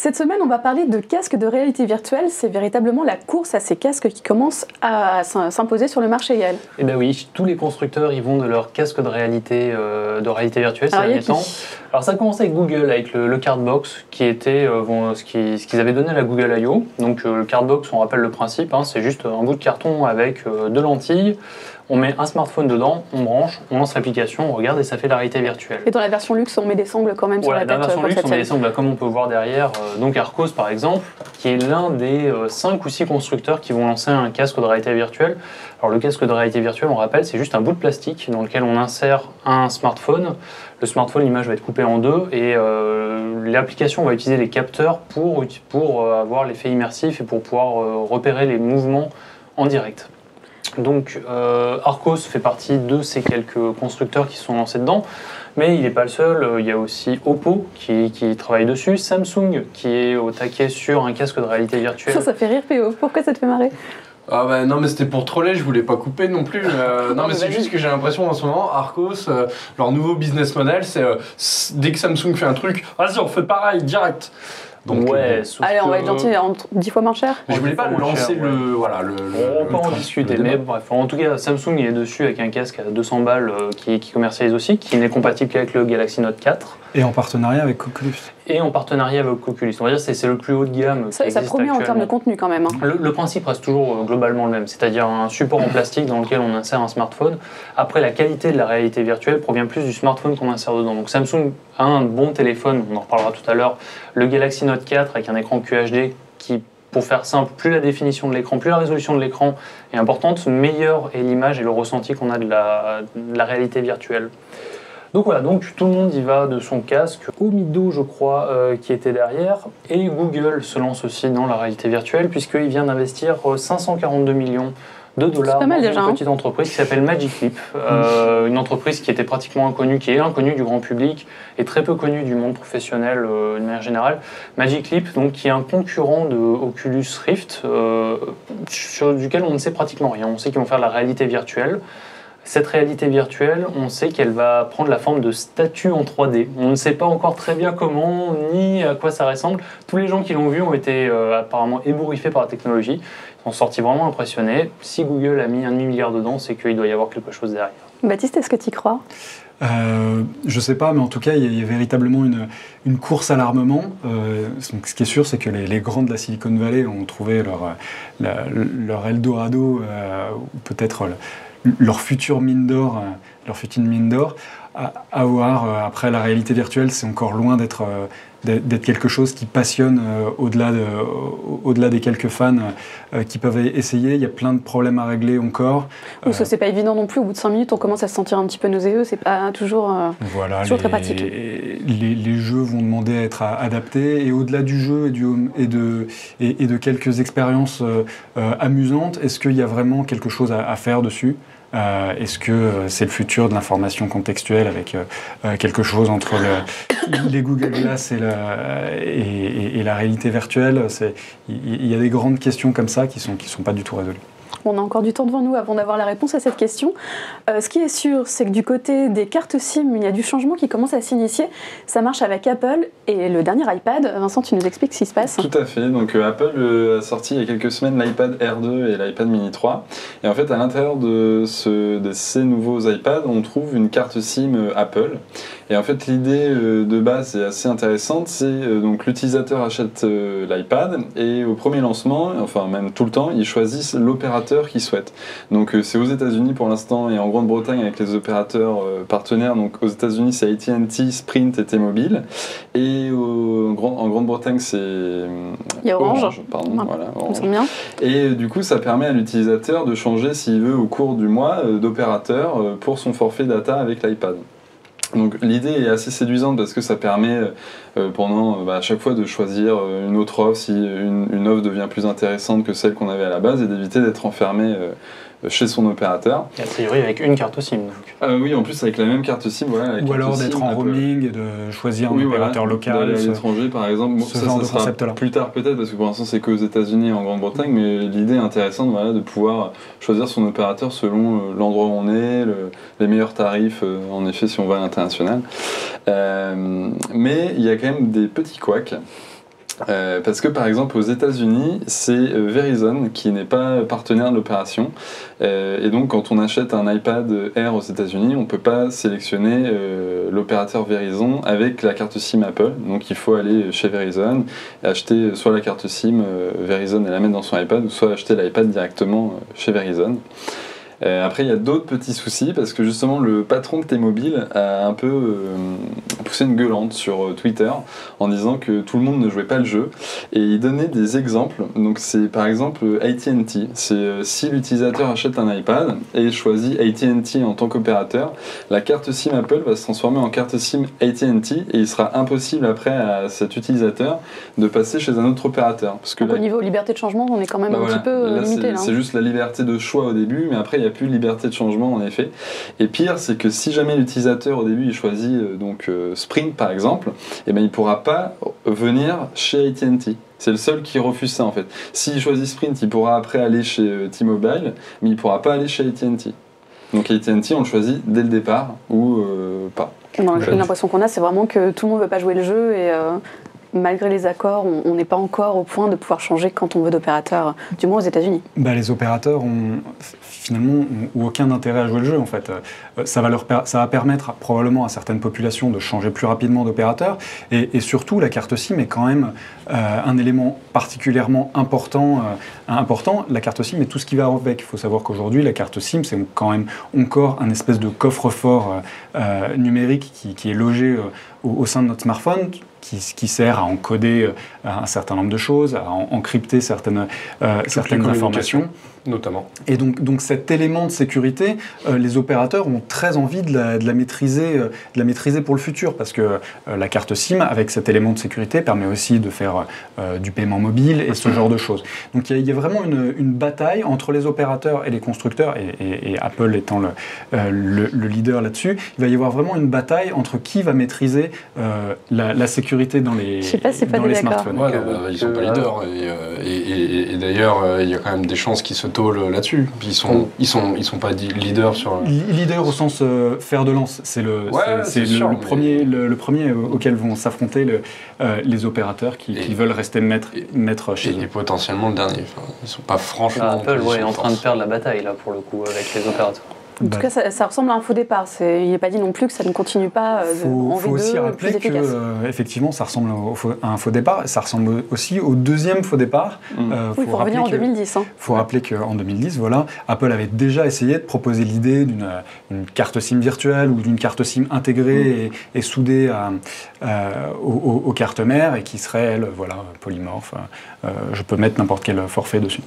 Cette semaine, on va parler de casques de réalité virtuelle. C'est véritablement la course à ces casques qui commence à s'imposer sur le marché, Yael. Eh bien oui, tous les constructeurs ils vont de leurs casques de réalité virtuelle ces derniers temps. Alors ça a commencé avec Google, avec le Cardbox, qui était ce qu'ils avaient donné à la Google I.O. Donc le Cardbox, on rappelle le principe, hein, c'est juste un bout de carton avec deux lentilles. On met un smartphone dedans, on branche, on lance l'application, on regarde et ça fait la réalité virtuelle. Et dans la version luxe, on met des sangles quand même sur la tête. Dans la version luxe, on met des sangles, comme on peut voir derrière. Donc Arcos par exemple, qui est l'un des 5 ou 6 constructeurs qui vont lancer un casque de réalité virtuelle. Alors le casque de réalité virtuelle, on rappelle, c'est juste un bout de plastique dans lequel on insère un smartphone. Le smartphone, l'image va être coupée en deux et l'application va utiliser les capteurs pour avoir l'effet immersif et pour pouvoir repérer les mouvements en direct. Donc Arcos fait partie de ces quelques constructeurs qui se sont lancés dedans, mais il n'est pas le seul, il y a aussi Oppo qui travaille dessus, Samsung qui est au taquet sur un casque de réalité virtuelle. Ça fait rire PO, pourquoi ça te fait marrer ? Ah bah non mais c'était pour troller, je voulais pas couper non plus. Non mais c'est juste que j'ai l'impression en ce moment, Arcos, leur nouveau business model, c'est dès que Samsung fait un truc, vas-y on fait pareil, direct. Donc, ouais, allez, on va être gentil, 10 fois moins cher. Je voulais pas lancer on peut en discuter, mais bref, en tout cas, Samsung il est dessus avec un casque à 200 balles qui commercialise aussi, qui n'est compatible qu'avec le Galaxy Note 4. Et en partenariat avec Oculus. Et en partenariat avec Oculus. On va dire que c'est le plus haut de gamme. Ça promet en termes de contenu quand même. Hein. Le principe reste toujours globalement le même, c'est-à-dire un support en plastique dans lequel on insère un smartphone. Après, la qualité de la réalité virtuelle provient plus du smartphone qu'on insère dedans. Donc Samsung a un bon téléphone, on en reparlera tout à l'heure, le Galaxy Note 4 avec un écran QHD qui, pour faire simple, plus la définition de l'écran, plus la résolution de l'écran est importante, meilleure est l'image et le ressenti qu'on a de la réalité virtuelle. Donc voilà, donc tout le monde y va de son casque. Omido, je crois, qui était derrière. Et Google se lance aussi dans la réalité virtuelle puisqu'il vient d'investir 542 millions de dollars dans une petite entreprise qui s'appelle Magic Leap. Une entreprise qui était pratiquement inconnue, qui est inconnue du grand public et très peu connue du monde professionnel de manière générale. Magic Leap, donc, qui est un concurrent de Oculus Rift, duquel on ne sait pratiquement rien. On sait qu'ils vont faire de la réalité virtuelle. Cette réalité virtuelle, on sait qu'elle va prendre la forme de statues en 3D. On ne sait pas encore très bien comment, ni à quoi ça ressemble. Tous les gens qui l'ont vu ont été apparemment ébouriffés par la technologie. Ils sont sortis vraiment impressionnés. Si Google a mis un demi-milliard dedans, c'est qu'il doit y avoir quelque chose derrière. Baptiste, est-ce que tu y crois ? Je sais pas, mais en tout cas, il y a véritablement une course à l'armement. Donc, ce qui est sûr, c'est que les grands de la Silicon Valley ont trouvé leur Eldorado, ou peut-être leur future mine d'or, à voir. Après, la réalité virtuelle, c'est encore loin d'être quelque chose qui passionne au-delà des quelques fans qui peuvent essayer. Il y a plein de problèmes à régler encore. Ou ça, c'est pas évident non plus. Au bout de 5 minutes, on commence à se sentir un petit peu nauséeux. C'est pas toujours, toujours très pratique. Les jeux vont demander à être adaptés. Et au-delà du jeu et de quelques expériences amusantes, est-ce qu'il y a vraiment quelque chose à faire dessus ? Est-ce que c'est le futur de l'information contextuelle avec quelque chose entre les Google Glass et la réalité virtuelle? Il y a des grandes questions comme ça qui sont pas du tout résolues. On a encore du temps devant nous avant d'avoir la réponse à cette question. Ce qui est sûr, c'est que du côté des cartes SIM, il y a du changement qui commence à s'initier. Ça marche avec Apple et le dernier iPad. Vincent, tu nous expliques ce qui se passe ? Tout à fait. Donc Apple a sorti il y a quelques semaines l'iPad R2 et l'iPad Mini 3. Et en fait, à l'intérieur de ces nouveaux iPads, on trouve une carte SIM Apple. Et en fait, l'idée de base est assez intéressante. C'est donc l'utilisateur achète l'iPad et au premier lancement, enfin même tout le temps, ils choisissent l'opérateur qu'ils souhaitent. Donc c'est aux États-Unis pour l'instant et en Grande-Bretagne avec les opérateurs partenaires. Donc aux États-Unis, c'est AT&T, Sprint et T-Mobile. Et en Grande-Bretagne, c'est Orange. Pardon, voilà, Orange. Bien. Et du coup, ça permet à l'utilisateur de changer, s'il veut, au cours du mois, d'opérateur pour son forfait data avec l'iPad. Donc l'idée est assez séduisante parce que ça permet pendant à chaque fois de choisir une autre offre si une offre devient plus intéressante que celle qu'on avait à la base et d'éviter d'être enfermé chez son opérateur. Et a priori avec une carte SIM. Oui, en plus avec la même carte SIM. Voilà, ou alors d'être en roaming et de choisir un opérateur local. D'aller à l'étranger par exemple. Ce genre de concept-là. Plus tard peut-être parce que pour l'instant c'est qu'aux États-Unis et en Grande-Bretagne, mais l'idée est intéressante de pouvoir choisir son opérateur selon l'endroit où on est, les meilleurs tarifs en effet si on va à l'international. Mais il y a quand même des petits couacs. Parce que par exemple aux États-Unis, c'est Verizon qui n'est pas partenaire de l'opération. Et donc quand on achète un iPad Air aux États-Unis, on ne peut pas sélectionner l'opérateur Verizon avec la carte SIM Apple. Donc il faut aller chez Verizon et acheter soit la carte SIM Verizon et la mettre dans son iPad, ou soit acheter l'iPad directement chez Verizon. Après, il y a d'autres petits soucis parce que justement le patron de T-Mobile a un peu poussé une gueulante sur Twitter en disant que tout le monde ne jouait pas le jeu, et il donnait des exemples. Donc c'est par exemple AT&T, c'est si l'utilisateur achète un iPad et choisit AT&T en tant qu'opérateur, la carte SIM Apple va se transformer en carte SIM AT&T et il sera impossible après à cet utilisateur de passer chez un autre opérateur. Parce que donc au niveau liberté de changement, on est quand même un petit peu limité. Là, c'est juste la liberté de choix au début, mais après il n'y a plus de liberté de changement en effet. Et pire, c'est que si jamais l'utilisateur au début il choisit Sprint par exemple, et ben il ne pourra pas venir chez AT&T. C'est le seul qui refuse ça en fait. S'il choisit Sprint, il pourra après aller chez T-Mobile, mais il ne pourra pas aller chez AT&T. Donc AT&T on le choisit dès le départ ou pas. Non, l'impression qu'on a, c'est vraiment que tout le monde ne veut pas jouer le jeu et malgré les accords, on n'est pas encore au point de pouvoir changer quand on veut d'opérateur, du moins aux États-Unis. Les opérateurs finalement ont aucun intérêt à jouer le jeu en fait. Ça va permettre probablement à certaines populations de changer plus rapidement d'opérateur, et surtout la carte SIM est quand même un élément particulièrement important. La carte SIM et tout ce qui va avec. Il faut savoir qu'aujourd'hui la carte SIM c'est quand même encore un espèce de coffre-fort numérique qui est logé au sein de notre smartphone, qui sert à encoder un certain nombre de choses, à encrypter certaines informations. Notamment. Et donc cet élément de sécurité, les opérateurs ont très envie de la maîtriser pour le futur, parce que la carte SIM, avec cet élément de sécurité, permet aussi de faire du paiement mobile et ce genre de choses. Donc il y a vraiment une bataille entre les opérateurs et les constructeurs, et Apple étant le leader là-dessus. Il va y avoir vraiment une bataille entre qui va maîtriser la sécurité dans les smartphones. Ouais, ils sont pas leaders, et d'ailleurs il y a quand même des chances qu'ils se tôlent là-dessus. Ils sont pas leaders sur... Leader au sens fer de lance, c'est le premier auquel vont s'affronter les opérateurs qui veulent rester maîtres chez eux. Et potentiellement le dernier. Enfin, ils sont pas franchement... Apple est en train de perdre la bataille là pour le coup avec les opérateurs. En tout cas, ça ressemble à un faux départ. Il n'est pas dit non plus que ça ne continue pas en V2 faut aussi rappeler plus efficace. Effectivement, ça ressemble à un faux départ. Ça ressemble aussi au deuxième faux départ. Il faut revenir en 2010. Il faut rappeler qu'en 2010, Apple avait déjà essayé de proposer l'idée d'une carte SIM virtuelle ou d'une carte SIM intégrée et soudée aux cartes mères, et qui serait, elle, polymorphe. Je peux mettre n'importe quel forfait dessus.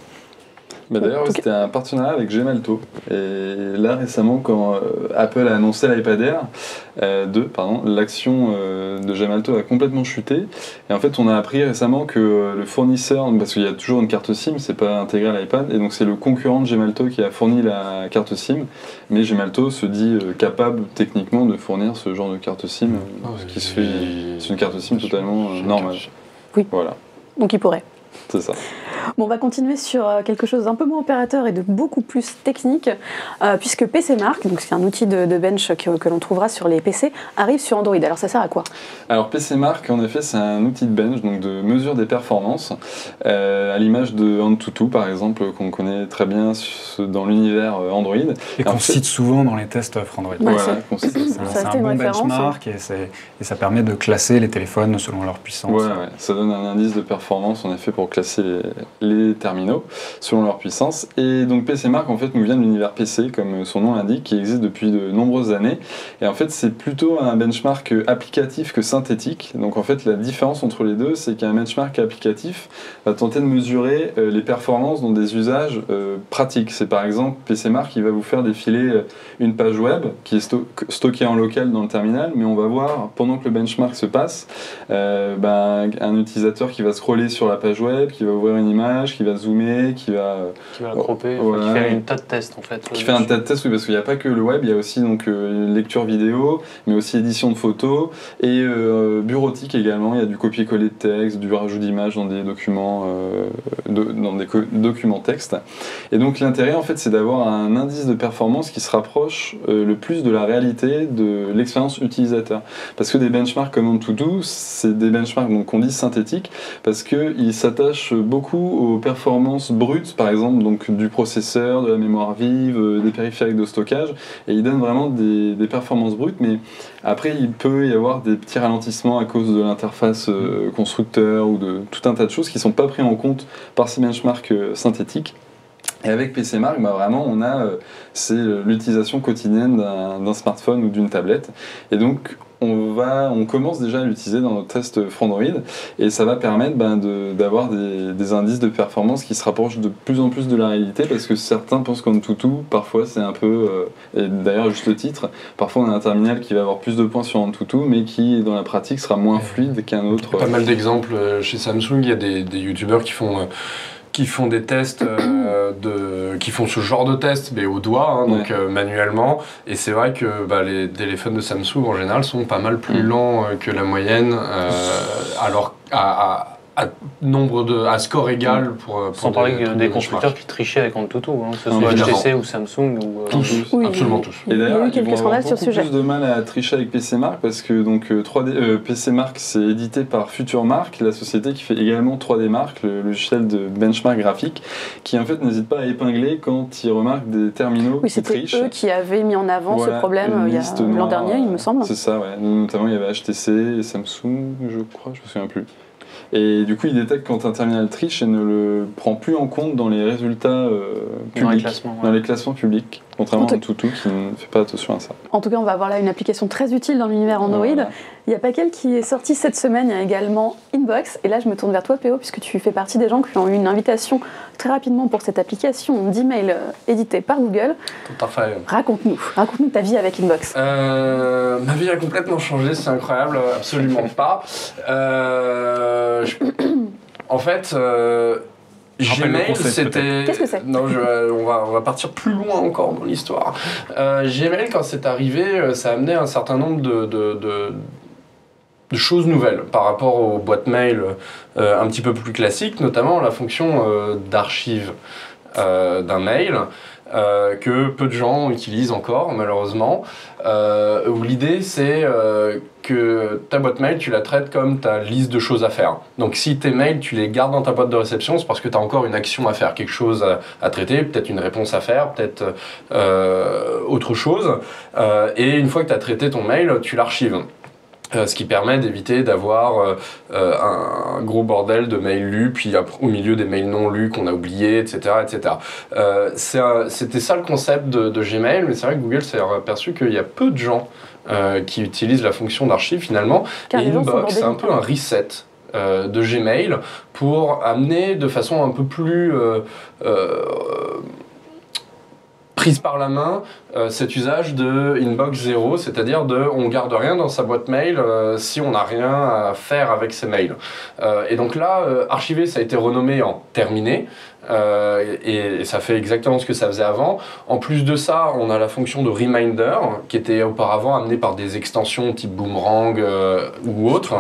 D'ailleurs, c'était un partenariat avec Gemalto. Et là, récemment, quand Apple a annoncé l'iPad Air 2, l'action de Gemalto a complètement chuté. Et en fait, on a appris récemment que le fournisseur, parce qu'il y a toujours une carte SIM, c'est pas intégré à l'iPad, et donc c'est le concurrent de Gemalto qui a fourni la carte SIM. Mais Gemalto se dit capable techniquement de fournir ce genre de carte SIM, c'est une carte SIM totalement normale. Oui. Voilà. Donc il pourrait. C'est ça. Bon, on va continuer sur quelque chose d'un peu moins opérateur et de beaucoup plus technique, puisque PCMark, donc c'est un outil de bench que l'on trouvera sur les PC, arrive sur Android. Alors ça sert à quoi ? Alors PCMark, en effet, c'est un outil de bench, donc de mesure des performances, à l'image de AnTuTu par exemple, qu'on connaît très bien dans l'univers Android. Et qu'on cite souvent dans les tests Android. C'est un bon benchmark, et ça permet de classer les téléphones selon leur puissance. Ça donne un indice de performance en effet pour classer les terminaux selon leur puissance. Et donc PCMark en fait nous vient de l'univers PC, comme son nom l'indique, qui existe depuis de nombreuses années. Et en fait c'est plutôt un benchmark applicatif que synthétique. Donc en fait la différence entre les deux, c'est qu'un benchmark applicatif va tenter de mesurer les performances dans des usages pratiques. C'est par exemple PCMark qui va vous faire défiler une page web qui est stockée en local dans le terminal, mais on va voir pendant que le benchmark se passe un utilisateur qui va scroller sur la page web, qui va ouvrir une image, l'image, qui va zoomer, qui va la cropper, voilà. qui fait une tas de tests en fait. Qui fait un tas de tests, oui, parce qu'il n'y a pas que le web, il y a aussi donc lecture vidéo, mais aussi édition de photos et bureautique également. Il y a du copier-coller de texte, du rajout d'images dans des documents, documents texte. Et donc l'intérêt en fait, c'est d'avoir un indice de performance qui se rapproche le plus de la réalité de l'expérience utilisateur. Parce que des benchmarks comme AnTuTu, c'est des benchmarks donc qu'on dit synthétiques, parce qu'ils s'attachent beaucoup aux performances brutes, par exemple donc du processeur, de la mémoire vive, des périphériques de stockage, et ils donnent vraiment des performances brutes, mais après il peut y avoir des petits ralentissements à cause de l'interface constructeur ou de tout un tas de choses qui ne sont pas pris en compte par ces benchmarks synthétiques. Et avec PCMark, vraiment, on a c'est l'utilisation quotidienne d'un smartphone ou d'une tablette. Et donc, on commence déjà à l'utiliser dans nos tests Frandroid, et ça va permettre d'avoir des indices de performance qui se rapprochent de plus en plus de la réalité, parce que certains pensent qu'AnTuTu, parfois c'est un peu, et d'ailleurs juste le titre, parfois on a un terminal qui va avoir plus de points sur AnTuTu, mais qui dans la pratique sera moins fluide qu'un autre. Pas mal d'exemples chez Samsung, il y a des youtubeurs qui font des tests, qui font ce genre de tests, mais au doigt, donc manuellement. Et c'est vrai que les téléphones de Samsung en général sont pas mal plus lents que la moyenne, alors à score égal pour sans parler des constructeurs qui trichaient avec AnTuTu, que ce soit HTC ou Samsung ou tous, oui, absolument tous. Et d'ailleurs, il y a eu quelques scandales sur ce sujet. Plus de mal à tricher avec PCMark, parce que donc PCMark c'est édité par FutureMark, la société qui fait également 3DMark, le logiciel de benchmark graphique, qui en fait n'hésite pas à épingler quand ils remarquent des terminaux qui trichent. C'était eux qui avaient mis en avant ce problème l'an dernier, il me semble. C'est ça, ouais. Notamment il y avait HTC et Samsung, je crois, je me souviens plus. Et du coup, il détecte quand un terminal triche et ne le prend plus en compte dans les résultats publics, dans les classements publics, contrairement à AnTuTu qui ne fait pas attention à ça. En tout cas, on va avoir là une application très utile dans l'univers Android. Voilà. Il y a pas qu'elle qui est sortie cette semaine, il y a également Inbox. Et là, je me tourne vers toi, PO, puisque tu fais partie des gens qui ont eu une invitation très rapidement pour cette application d'email éditée par Google. Tout à fait. Raconte-nous ta vie avec Inbox. Ma vie a complètement changé, c'est incroyable, absolument pas. En fait, Gmail, c'était... Qu'est-ce que c'est ? Non, on va partir plus loin encore dans l'histoire. Gmail, quand c'est arrivé, ça a amené un certain nombre de choses nouvelles par rapport aux boîtes mail un petit peu plus classiques, notamment la fonction d'archive d'un mail. Que peu de gens utilisent encore, malheureusement. Où l'idée, c'est que ta boîte mail, tu la traites comme ta liste de choses à faire. Donc si tes mails, tu les gardes dans ta boîte de réception, c'est parce que tu as encore une action à faire, quelque chose à traiter, peut-être une réponse à faire, peut-être autre chose. Et une fois que tu as traité ton mail, tu l'archives. Ce qui permet d'éviter d'avoir un gros bordel de mails lus, puis au milieu des mails non lus qu'on a oubliés, etc. etc. C'était ça le concept de Gmail, mais c'est vrai que Google s'est aperçu qu'il y a peu de gens qui utilisent la fonction d'archive finalement. Car et Inbox, c'est un peu un reset de Gmail pour amener de façon un peu plus... prise par la main cet usage de Inbox 0, c'est-à-dire on garde rien dans sa boîte mail si on n'a rien à faire avec ses mails. Et donc là, archiver, ça a été renommé en terminé, et ça fait exactement ce que ça faisait avant. En plus de ça, on a la fonction de reminder, qui était auparavant amenée par des extensions type Boomerang ou autre.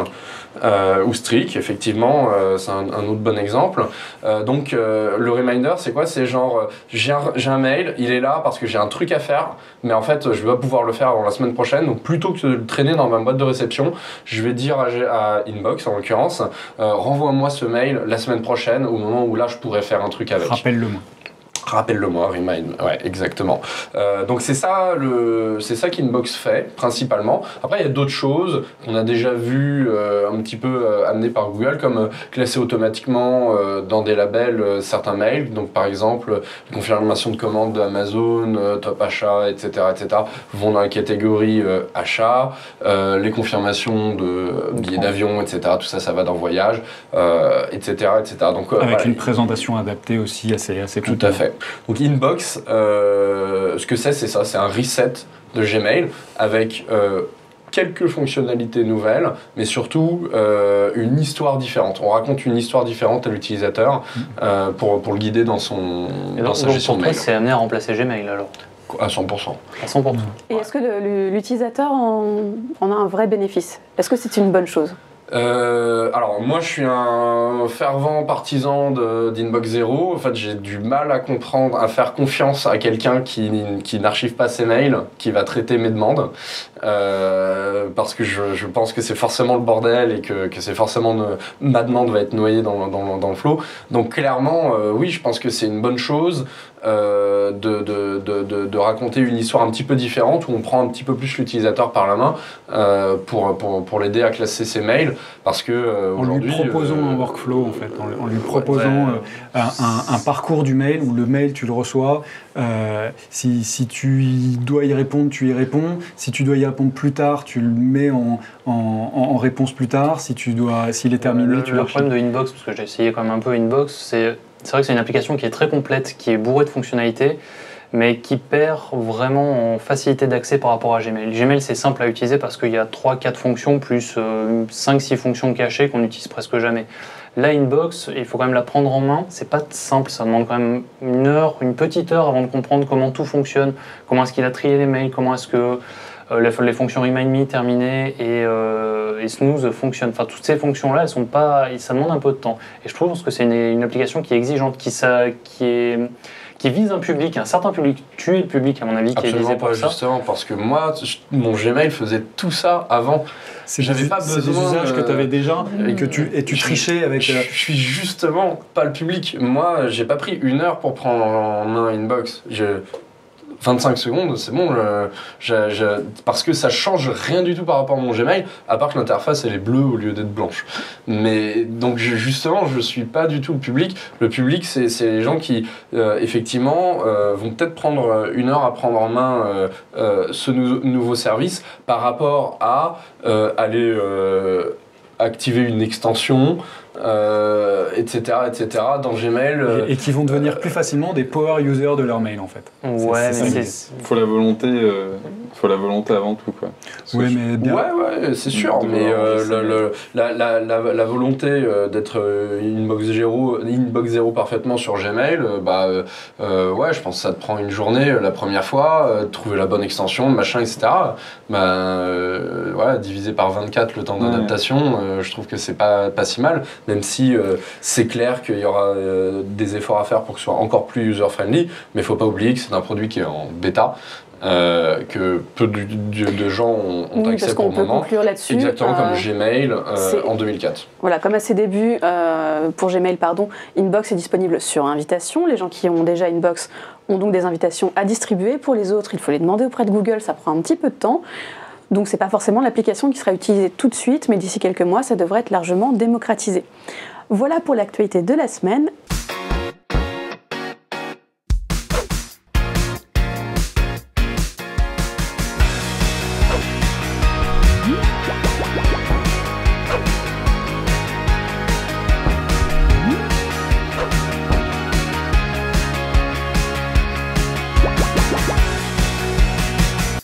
Ou Streak, effectivement, c'est un autre bon exemple. Donc le reminder, c'est quoi ? C'est genre, j'ai un mail, il est là parce que j'ai un truc à faire, mais en fait, je vais pas pouvoir le faire avant la semaine prochaine. Donc plutôt que de le traîner dans ma boîte de réception, je vais dire à Inbox, en l'occurrence, renvoie-moi ce mail la semaine prochaine, au moment où là, je pourrais faire un truc avec. Rappelle-le-moi. Rappelle-le-moi, remind, ouais, exactement. Donc c'est ça qu'Inbox fait, principalement. Après, il y a d'autres choses qu'on a déjà vues un petit peu amenées par Google, comme classer automatiquement dans des labels certains mails. Donc par exemple, les confirmations de commandes d'Amazon, Top Achat, etc., vont dans la catégorie achat. Les confirmations de billets d'avion, etc., tout ça, ça va dans voyage, etc., etc. Donc, avec voilà, une présentation adaptée aussi assez tout à fait. Donc Inbox, ce que c'est ça, c'est un reset de Gmail avec quelques fonctionnalités nouvelles, mais surtout une histoire différente. On raconte une histoire différente à l'utilisateur pour le guider dans sa gestion de pour toi, mail. c'est amené à remplacer Gmail alors? À 100%. À 100%. Et est-ce que l'utilisateur en a un vrai bénéfice? Est-ce que c'est une bonne chose? Alors moi je suis un fervent partisan d'Inbox Zero. En fait j'ai du mal à comprendre, à faire confiance à quelqu'un qui n'archive pas ses mails, qui va traiter mes demandes, parce que je pense que c'est forcément le bordel et que c'est forcément ma demande va être noyée dans le flow. Donc clairement oui, je pense que c'est une bonne chose de raconter une histoire un petit peu différente où on prend un petit peu plus l'utilisateur par la main pour l'aider à classer ses mails. Parce que en lui proposant un workflow en fait, en lui proposant un parcours du mail où le mail tu le reçois, si tu dois y répondre, tu y réponds, si tu dois y répondre plus tard, tu le mets en réponse plus tard, s'il est terminé, tu le problème de Inbox, parce que j'ai essayé quand même un peu Inbox, c'est vrai que c'est une application qui est très complète, qui est bourrée de fonctionnalités, mais qui perd vraiment en facilité d'accès par rapport à Gmail. Gmail, c'est simple à utiliser parce qu'il y a 3-4 fonctions plus 5-6 fonctions cachées qu'on n'utilise presque jamais. Là, Inbox, il faut quand même la prendre en main. C'est pas simple, ça demande quand même une petite heure avant de comprendre comment tout fonctionne, comment est-ce qu'il a trié les mails, comment est-ce que les fonctions Remind Me, Terminé et Snooze fonctionnent. Enfin, toutes ces fonctions-là, elles sont pas, ça demande un peu de temps. Et je trouve que c'est une application qui est exigeante, qui vise un public, un certain public. Tu es le public, à mon avis, qui est visé pour ça. Justement, parce que moi, mon Gmail faisait tout ça avant. J'avais pas besoin. C'est des usages que tu avais déjà et que tu trichais avec. Je suis justement pas le public. Moi, j'ai pas pris 1 heure pour prendre en main Inbox. 25 secondes, c'est bon, parce que ça change rien du tout par rapport à mon Gmail, à part que l'interface elle est bleue au lieu d'être blanche. Mais donc justement, je suis pas du tout le public. Le public, c'est les gens qui effectivement vont peut-être prendre 1 heure à prendre en main ce nouveau service par rapport à aller activer une extension, etc., etc. dans Gmail. Et qui vont devenir plus facilement des power users de leur mail en fait. Ouais, mais faut la volonté avant tout quoi. Oui, mais bien. Ouais, c'est sûr. Mais la volonté d'être Inbox Zero parfaitement sur Gmail, ouais, je pense que ça te prend une journée la première fois, trouver la bonne extension, machin, etc. Ouais, divisé par 24 le temps d'adaptation, je trouve que c'est pas si mal. Même si c'est clair qu'il y aura des efforts à faire pour que ce soit encore plus user-friendly, mais il ne faut pas oublier que c'est un produit qui est en bêta, que peu de gens ont accès pour le moment. Parce qu'on peut conclure là-dessus. Exactement comme Gmail en 2004. Voilà, comme à ses débuts, pour Gmail, Inbox est disponible sur invitation. Les gens qui ont déjà Inbox ont donc des invitations à distribuer. Pour les autres, il faut les demander auprès de Google, ça prend un petit peu de temps. Donc c'est pas forcément l'application qui sera utilisée tout de suite, mais d'ici quelques mois, ça devrait être largement démocratisé. Voilà pour l'actualité de la semaine.